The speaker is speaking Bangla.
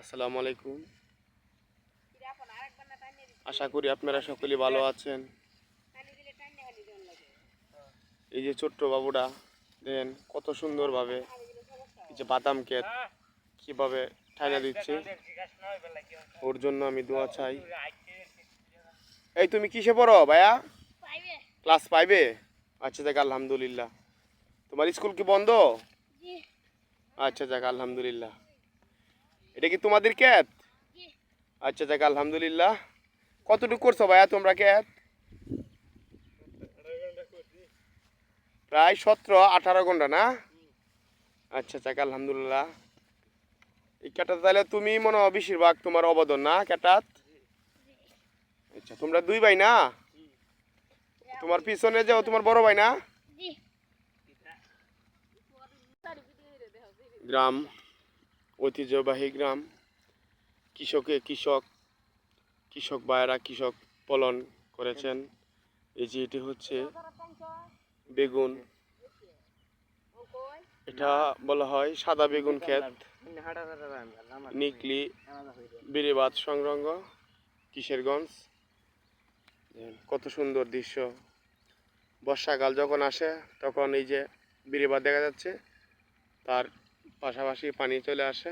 আসসালামু আলাইকুম। আশা করি আপনারা সকলে ভালো আছেন। এই যে ছোট্ট বাবুটা দেখেন কত সুন্দরভাবে এই যে বাদাম ক্ষেত কিভাবে ঠাইনা দিচ্ছে, ওর জন্য আমি দোয়া চাই। এই তুমি কিসে পড়ো ভাইয়া? ক্লাস 5-এ? আচ্ছা যাক আলহামদুলিল্লাহ। তোমার স্কুল কি বন্ধ? আচ্ছা যাক আলহামদুলিল্লাহ। এটা কি তোমাদের ক্ষেত? আচ্ছা যাক আলহামদুলিল্লাহ। কতটুকু করছো ভাইয়া তোমরা ক্ষেত? প্রায় 17-18 ঘন্টা না? আচ্ছা যাক আলহামদুলিল্লাহ। এই ক্যাটাত তাহলে তুমি মনে হয় বেশিরভাগ তোমার অবদান না ক্যাটাত? আচ্ছা তোমরা দুই ভাই না? তোমার পিছনে যাও তোমার বড় ভাই না? গ্রাম, ঐতিহ্যবাহী গ্রাম। কৃষক ভাইয়েরা কৃষক পালন করেছেন। এই যে এটি হচ্ছে বেগুন, এটা বলা হয় সাদা বেগুন ক্ষেত, নিকলি বেড়িবাঁধ সংলগ্ন কিশোরগঞ্জ। কত সুন্দর দৃশ্য। বর্ষাকাল যখন আসে তখন এই যে বেড়িবাঁধ দেখা যাচ্ছে, তার পাশাপাশি পানি চলে আসে।